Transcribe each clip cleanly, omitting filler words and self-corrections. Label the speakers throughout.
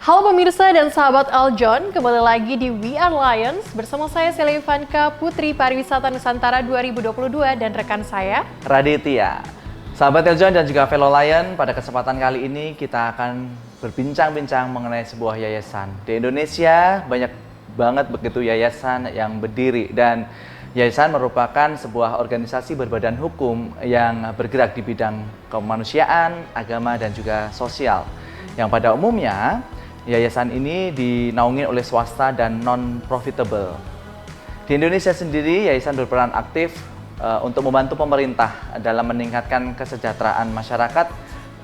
Speaker 1: Halo pemirsa dan sahabat Aljon, kembali lagi di We Are Lions bersama saya Sela Ivanka, Putri Pariwisata Nusantara 2022 dan rekan saya
Speaker 2: Raditya. Sahabat Aljon dan juga fellow Lion, pada kesempatan kali ini kita akan berbincang-bincang mengenai sebuah yayasan. Di Indonesia banyak banget begitu yayasan yang berdiri, dan yayasan merupakan sebuah organisasi berbadan hukum yang bergerak di bidang kemanusiaan, agama, dan juga sosial. Yang pada umumnya yayasan ini dinaungi oleh swasta dan non-profitable. Di Indonesia sendiri, yayasan berperan aktif untuk membantu pemerintah dalam meningkatkan kesejahteraan masyarakat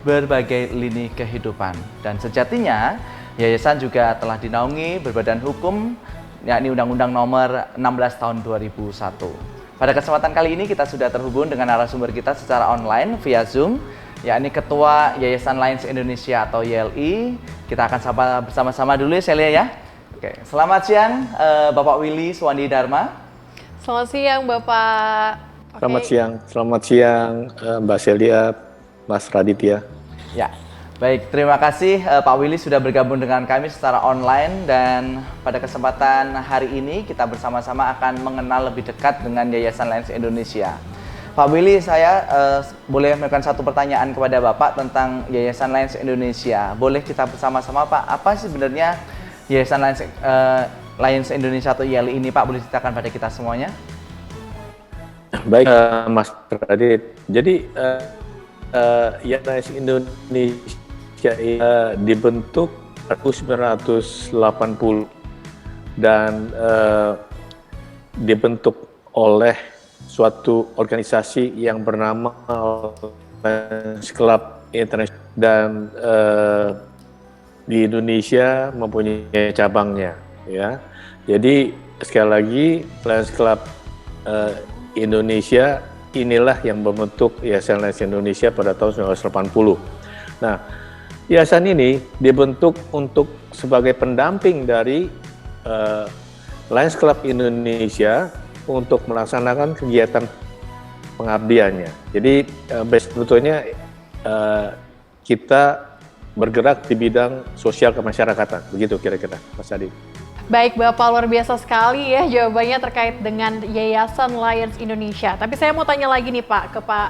Speaker 2: berbagai lini kehidupan. Dan sejatinya, yayasan juga telah dinaungi berbadan hukum, yakni Undang-Undang Nomor 16 Tahun 2001. Pada kesempatan kali ini kita sudah terhubung dengan narasumber kita secara online via Zoom, yakni Ketua Yayasan Lions Indonesia atau YLI. Kita akan sapa bersama-sama dulu ya, Celia ya. Oke, selamat siang Bapak Willy Suwandi Dharma.
Speaker 1: Selamat siang Bapak.
Speaker 3: Selamat siang Mbak Celia, Mas Raditya.
Speaker 2: Ya, baik, terima kasih Pak Willy sudah bergabung dengan kami secara online, dan pada kesempatan hari ini kita bersama-sama akan mengenal lebih dekat dengan Yayasan Lions Indonesia. Pak Willy, saya boleh melakukan satu pertanyaan kepada Bapak tentang Yayasan Lions Indonesia. Boleh kita bersama-sama Pak, apa sih sebenarnya Yayasan Lions Indonesia atau YLI ini Pak? Boleh ceritakan pada kita semuanya?
Speaker 3: Baik Mas Radit, jadi Yayasan Lions Indonesia dibentuk 1980 dan dibentuk oleh suatu organisasi yang bernama Lions Club International, dan di Indonesia mempunyai cabangnya, ya. Jadi sekali lagi Lions Club Indonesia inilah yang membentuk Yayasan Lions Indonesia pada tahun 1980. Nah, yayasan ini dibentuk untuk sebagai pendamping dari Lions Club Indonesia untuk melaksanakan kegiatan pengabdiannya. Jadi sebetulnya kita bergerak di bidang sosial kemasyarakatan, begitu kira-kira Mas Adi.
Speaker 1: Baik Bapak, luar biasa sekali ya jawabannya terkait dengan Yayasan Lions Indonesia. Tapi saya mau tanya lagi nih Pak, ke Pak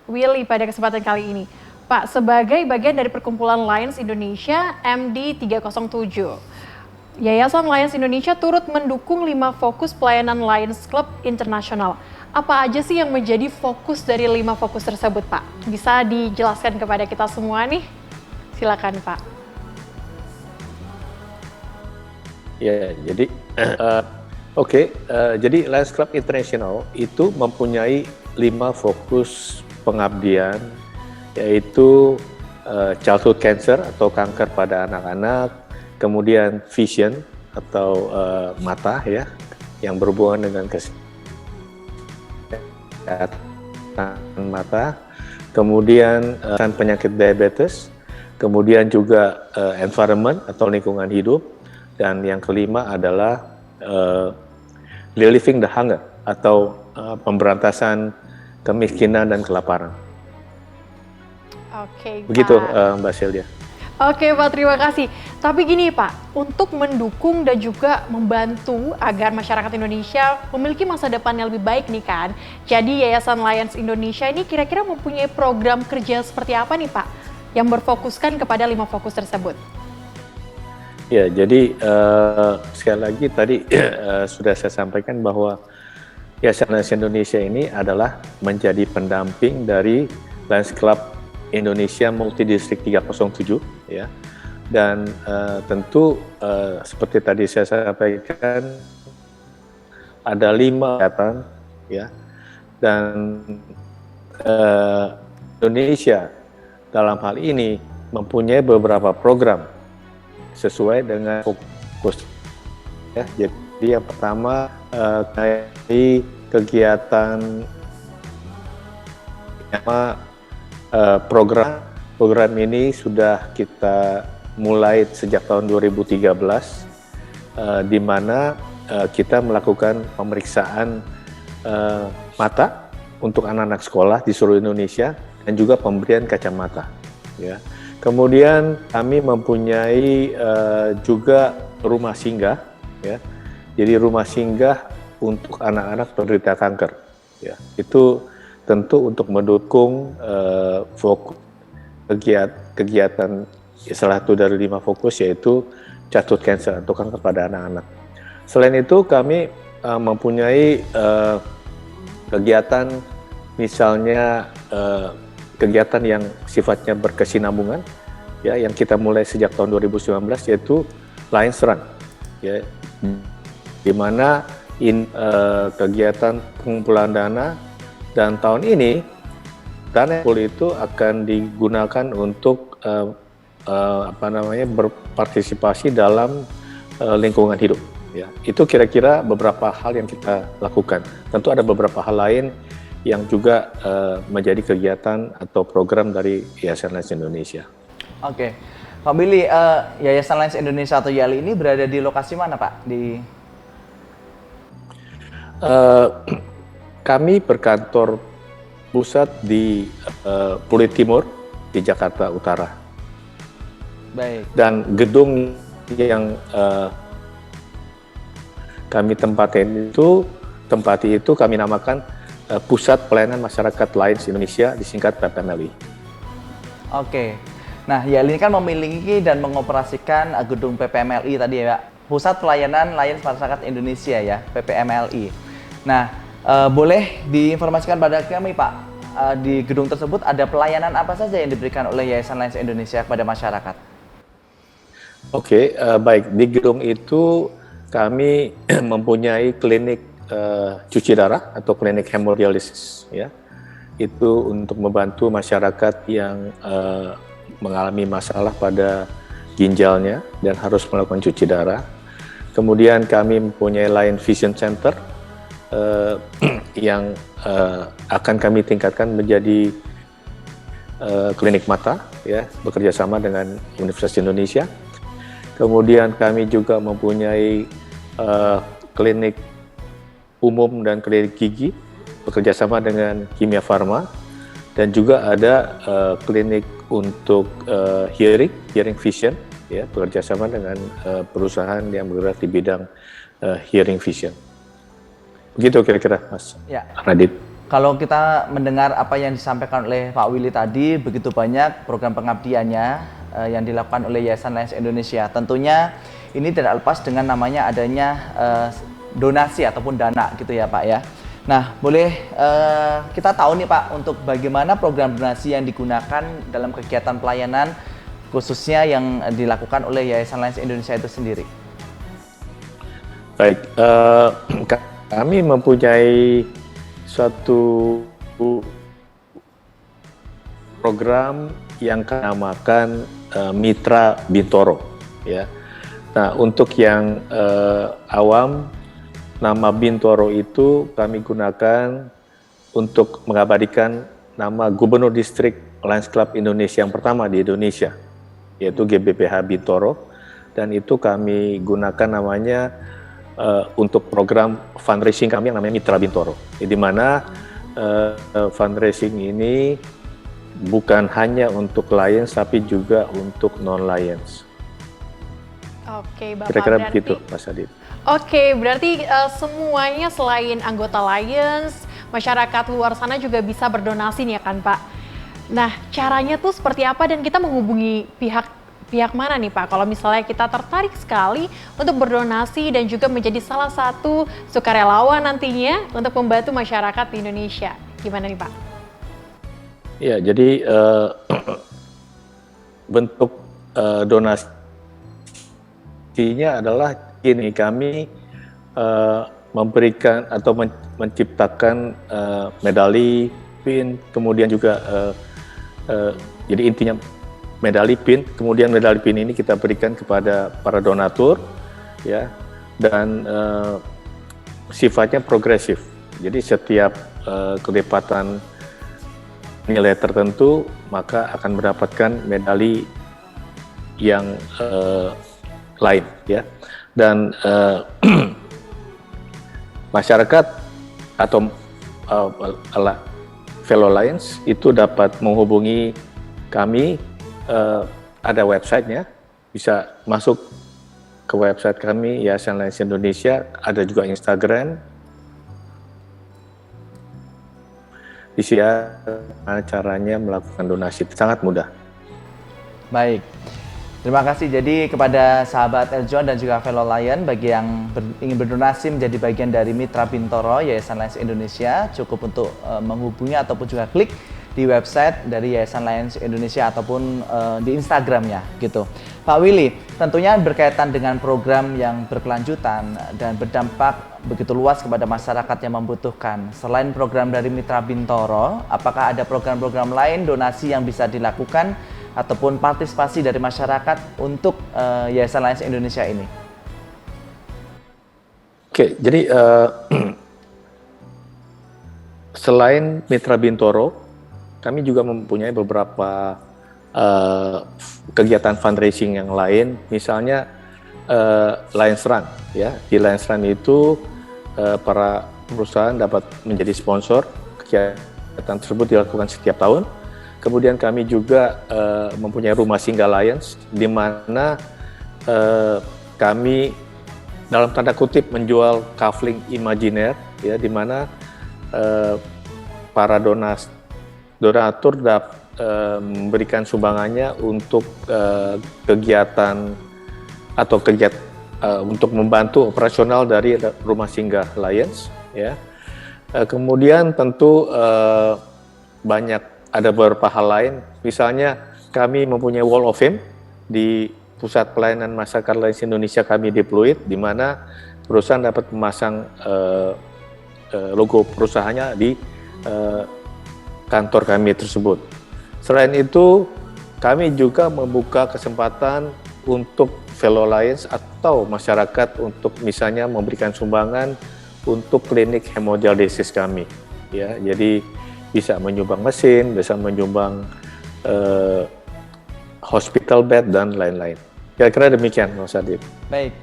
Speaker 1: Willy pada kesempatan kali ini. Pak, sebagai bagian dari perkumpulan Lions Indonesia MD 307, Yayasan Lions Indonesia turut mendukung 5 fokus pelayanan Lions Club International. Apa aja sih yang menjadi fokus dari 5 fokus tersebut, Pak? Bisa dijelaskan kepada kita semua nih? Silakan, Pak.
Speaker 3: Ya, jadi jadi Lions Club International itu mempunyai 5 fokus pengabdian, yaitu childhood cancer atau kanker pada anak-anak, kemudian vision atau mata ya, yang berhubungan dengan kesehatan mata, kemudian penyakit diabetes, kemudian juga environment atau lingkungan hidup, dan yang kelima adalah relieving the hunger atau pemberantasan kemiskinan dan kelaparan.
Speaker 1: Oke,
Speaker 3: begitu
Speaker 1: Pak.
Speaker 3: Mbak Celia.
Speaker 1: Oke Pak, terima kasih. Tapi gini Pak, untuk mendukung dan juga membantu agar masyarakat Indonesia memiliki masa depan yang lebih baik nih kan. Jadi Yayasan Lions Indonesia ini kira-kira mempunyai program kerja seperti apa nih Pak, yang berfokuskan kepada 5 fokus tersebut?
Speaker 3: Ya, jadi sekali lagi tadi sudah saya sampaikan bahwa Yayasan Lions Indonesia ini adalah menjadi pendamping dari Lions Club Indonesia Multidistrik 307 ya, dan tentu seperti tadi saya sampaikan ada 5 kegiatan ya, dan Indonesia dalam hal ini mempunyai beberapa program sesuai dengan fokus ya. Jadi yang pertama dari kegiatan program ini sudah kita mulai sejak tahun 2013, di mana kita melakukan pemeriksaan mata untuk anak-anak sekolah di seluruh Indonesia dan juga pemberian kacamata. Ya, Kemudian kami mempunyai juga rumah singgah, ya. Jadi rumah singgah untuk anak-anak penderita kanker, ya. Itu tentu untuk mendukung fokus kegiatan salah satu dari 5 fokus, yaitu childhood cancer atau kanker pada anak-anak. Selain itu kami mempunyai kegiatan, misalnya kegiatan yang sifatnya berkesinambungan, ya, yang kita mulai sejak tahun 2019, yaitu Lions Run, ya, di mana kegiatan pengumpulan dana, dan tahun ini dana itu akan digunakan untuk berpartisipasi dalam lingkungan hidup. Ya, itu kira-kira beberapa hal yang kita lakukan. Tentu ada beberapa hal lain yang juga menjadi kegiatan atau program dari Yayasan Lions Indonesia.
Speaker 2: Oke, Pak Willy, Yayasan Lions Indonesia atau YALI ini berada di lokasi mana, Pak?
Speaker 3: Kami berkantor pusat di Pluit Timur di Jakarta Utara.
Speaker 2: Baik.
Speaker 3: Dan gedung yang kami tempati itu kami namakan Pusat Pelayanan Masyarakat Lions Indonesia, disingkat PPMLI.
Speaker 2: Oke. Nah, YALI ini kan memiliki dan mengoperasikan gedung PPMLI tadi ya, Pak. Pusat Pelayanan Lions Masyarakat Indonesia ya, PPMLI. Nah, boleh diinformasikan pada kami, Pak, di gedung tersebut ada pelayanan apa saja yang diberikan oleh Yayasan Lions Indonesia kepada masyarakat?
Speaker 3: Oke, baik. Di gedung itu kami mempunyai klinik cuci darah atau klinik hemodialisis, ya. Itu untuk membantu masyarakat yang mengalami masalah pada ginjalnya dan harus melakukan cuci darah. Kemudian kami mempunyai Lion Vision Center yang akan kami tingkatkan menjadi klinik mata, ya, bekerja sama dengan Universitas Indonesia. Kemudian kami juga mempunyai klinik umum dan klinik gigi bekerja sama dengan Kimia Farma, dan juga ada klinik untuk hearing vision, ya, bekerja sama dengan perusahaan yang bergerak di bidang hearing vision. Begitu kira-kira, Mas
Speaker 2: Ya.
Speaker 3: Radit.
Speaker 2: Kalau kita mendengar apa yang disampaikan oleh Pak Willy tadi, begitu banyak program pengabdiannya yang dilakukan oleh Yayasan Lions Indonesia. Tentunya ini tidak lepas dengan namanya adanya donasi ataupun dana gitu ya, Pak ya. Nah, boleh kita tahu nih, Pak, untuk bagaimana program donasi yang digunakan dalam kegiatan pelayanan khususnya yang dilakukan oleh Yayasan Lions Indonesia itu sendiri.
Speaker 3: Baik, kami mempunyai suatu program yang kami namakan Mitra Bintoro, ya. Nah, untuk yang awam, nama Bintoro itu kami gunakan untuk mengabadikan nama Gubernur Distrik Lions Club Indonesia yang pertama di Indonesia, yaitu GBPH Bintoro, dan itu kami gunakan namanya untuk program fundraising kami yang namanya Mitra Bintoro, di mana fundraising ini bukan hanya untuk Lions tapi juga untuk non-Lions.
Speaker 1: Oke, Bapak,
Speaker 3: Kira-kira
Speaker 1: berarti
Speaker 3: begitu, Mas Adit.
Speaker 1: Oke, berarti semuanya selain anggota Lions, masyarakat luar sana juga bisa berdonasi nih ya kan, Pak? Nah, caranya tuh seperti apa dan kita menghubungi pihak mana nih, Pak? Kalau misalnya kita tertarik sekali untuk berdonasi dan juga menjadi salah satu sukarelawan nantinya untuk membantu masyarakat di Indonesia. Gimana nih, Pak?
Speaker 3: Ya, jadi bentuk donasinya adalah ini, kami memberikan atau menciptakan medali, pin, kemudian juga jadi intinya medali pin, kemudian medali pin ini kita berikan kepada para donatur, ya, dan sifatnya progresif. Jadi setiap kelipatan nilai tertentu maka akan mendapatkan medali yang lain, ya. Dan masyarakat atau fellow Lions itu dapat menghubungi kami ada websitenya, bisa masuk ke website kami Yayasan Lions Indonesia, ada juga Instagram. Di sini caranya melakukan donasi, sangat mudah.
Speaker 2: Baik, terima kasih. Jadi kepada sahabat Eljon dan juga fellow Lion, bagi yang ingin berdonasi menjadi bagian dari Mitra Bintoro Yayasan Lions Indonesia, cukup untuk menghubungi ataupun juga klik di website dari Yayasan Lions Indonesia ataupun di Instagramnya gitu. Pak Willy, tentunya berkaitan dengan program yang berkelanjutan dan berdampak begitu luas kepada masyarakat yang membutuhkan. Selain program dari Mitra Bintoro, apakah ada program-program lain donasi yang bisa dilakukan ataupun partisipasi dari masyarakat untuk Yayasan Lions Indonesia ini?
Speaker 3: Oke, jadi selain Mitra Bintoro, kami juga mempunyai beberapa kegiatan fundraising yang lain, misalnya Lions Run. Ya, di Lions Run itu para perusahaan dapat menjadi sponsor. Kegiatan tersebut dilakukan setiap tahun. Kemudian kami juga mempunyai Rumah Singgah Lions, di mana kami dalam tanda kutip menjual kafling imajiner, ya, di mana para donatur dapat memberikan sumbangannya untuk kegiatan untuk membantu operasional dari Rumah Singgah Lions, ya. Kemudian tentu ada beberapa hal lain, misalnya kami mempunyai Wall of Fame di Pusat Pelayanan Masyarakat Lions Indonesia, kami deploy, di mana perusahaan dapat memasang logo perusahaannya di kantor kami tersebut. Selain itu, kami juga membuka kesempatan untuk fellow Lions atau masyarakat untuk misalnya memberikan sumbangan untuk klinik hemodialisis kami. Ya, jadi bisa menyumbang mesin, bisa menyumbang hospital bed dan lain-lain. Kira-kira demikian, Mas Adit.
Speaker 2: Baik.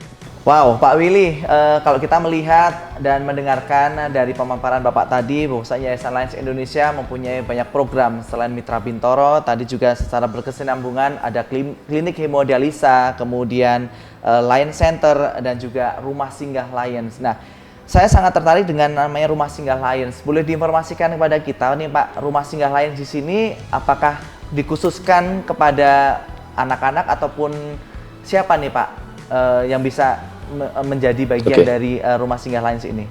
Speaker 2: Wow, Pak Willy, kalau kita melihat dan mendengarkan dari pemaparan Bapak tadi, bahwasanya Yayasan Lions Indonesia mempunyai banyak program selain Mitra Bintoro, tadi juga secara berkesinambungan ada klinik hemodialisa, kemudian Lion Center dan juga Rumah Singgah Lions. Nah, saya sangat tertarik dengan namanya Rumah Singgah Lions. Boleh diinformasikan kepada kita nih Pak, Rumah Singgah Lions di sini apakah dikhususkan kepada anak-anak ataupun siapa nih Pak yang bisa menjadi bagian dari Rumah Singgah Lions ini?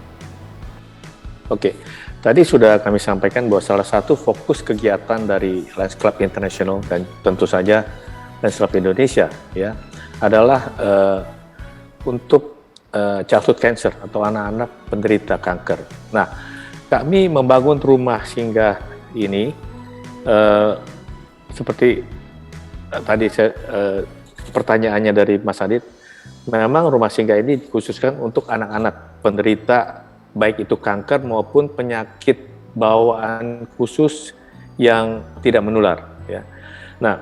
Speaker 3: Oke, tadi sudah kami sampaikan bahwa salah satu fokus kegiatan dari Lions Club International dan tentu saja Lions Club Indonesia, ya, adalah untuk childhood cancer atau anak-anak penderita kanker. Nah, kami membangun rumah singgah ini seperti tadi pertanyaannya dari Mas Adit. Memang rumah singgah ini dikhususkan untuk anak-anak penderita baik itu kanker maupun penyakit bawaan khusus yang tidak menular, ya. Nah,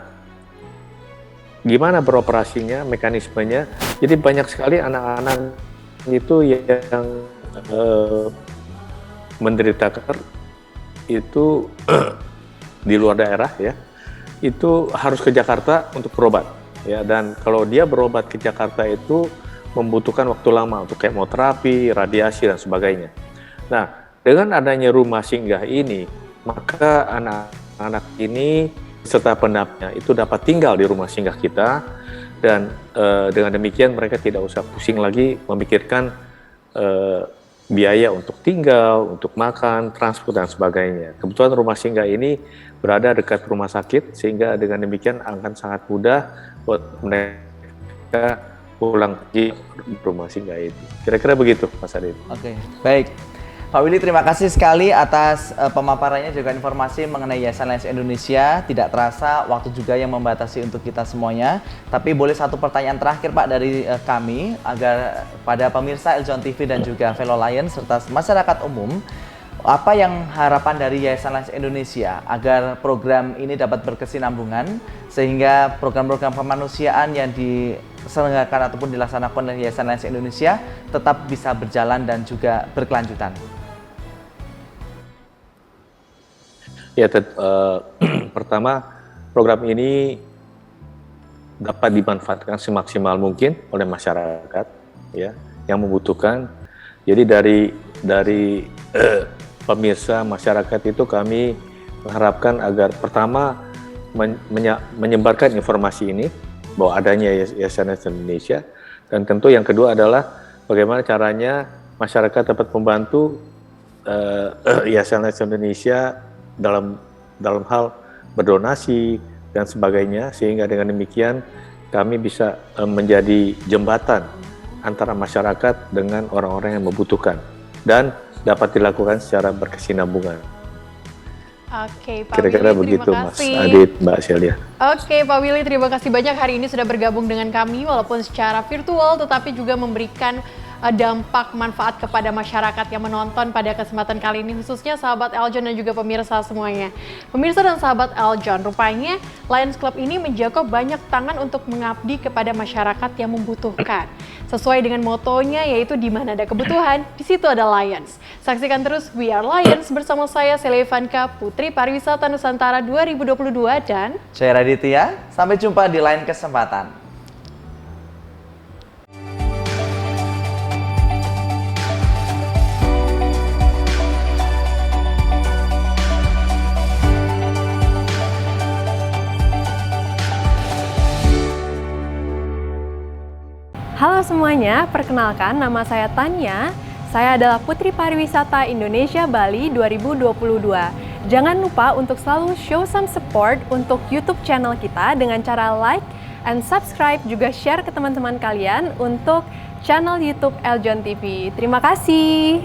Speaker 3: gimana beroperasinya, mekanismenya? Jadi banyak sekali anak-anak itu yang menderita kanker itu di luar daerah, ya, itu harus ke Jakarta untuk berobat. Ya, dan kalau dia berobat ke Jakarta itu membutuhkan waktu lama untuk kemoterapi, radiasi dan sebagainya. Nah, dengan adanya rumah singgah ini, maka anak-anak ini serta pendampingnya itu dapat tinggal di rumah singgah kita, dan dengan demikian mereka tidak usah pusing lagi memikirkan biaya untuk tinggal, untuk makan, transport dan sebagainya. Kebetulan rumah singgah ini berada dekat rumah sakit, sehingga dengan demikian akan sangat mudah buat mereka pulang di rumah singgah itu. Kira-kira begitu, Mas Adit.
Speaker 2: Oke, baik. Pak Willy, terima kasih sekali atas pemaparannya juga informasi mengenai Yayasan Lions Indonesia. Tidak terasa waktu juga yang membatasi untuk kita semuanya. Tapi boleh satu pertanyaan terakhir Pak dari kami, agar pada pemirsa Eljon TV dan juga fellow Lions serta masyarakat umum, apa yang harapan dari Yayasan Lions Indonesia agar program ini dapat berkesinambungan sehingga program-program kemanusiaan yang diselenggarakan ataupun dilaksanakan oleh Yayasan Lions Indonesia tetap bisa berjalan dan juga berkelanjutan? Ya,
Speaker 3: pertama, program ini dapat dimanfaatkan semaksimal mungkin oleh masyarakat ya yang membutuhkan. Jadi dari pemirsa masyarakat itu kami mengharapkan agar pertama menyebarkan informasi ini bahwa adanya Yayasan Indonesia, dan tentu yang kedua adalah bagaimana caranya masyarakat dapat membantu Yayasan Indonesia dalam hal berdonasi dan sebagainya, sehingga dengan demikian kami bisa menjadi jembatan antara masyarakat dengan orang-orang yang membutuhkan dan dapat dilakukan secara berkesinambungan.
Speaker 1: Oke, Pak
Speaker 3: Kira-kira
Speaker 1: Willy,
Speaker 3: begitu,
Speaker 1: terima
Speaker 3: Mas
Speaker 1: kasih.
Speaker 3: Adit, Mbak Celia.
Speaker 1: Oke, Pak Willy, terima kasih banyak hari ini sudah bergabung dengan kami walaupun secara virtual, tetapi juga memberikan dampak manfaat kepada masyarakat yang menonton pada kesempatan kali ini, khususnya sahabat Eljon dan juga pemirsa semuanya. Pemirsa dan sahabat Eljon, rupanya Lions Club ini menjaga banyak tangan untuk mengabdi kepada masyarakat yang membutuhkan. Sesuai dengan motonya, yaitu di mana ada kebutuhan, di situ ada Lions. Saksikan terus We Are Lions bersama saya Celia Ivanka, Putri Pariwisata Nusantara 2022 dan
Speaker 2: Saya Raditya, sampai jumpa di lain kesempatan.
Speaker 4: Halo semuanya, perkenalkan nama saya Tanya. Saya adalah Putri Pariwisata Indonesia Bali 2022. Jangan lupa untuk selalu show some support untuk YouTube channel kita dengan cara like and subscribe, juga share ke teman-teman kalian untuk channel YouTube Eljon TV. Terima kasih.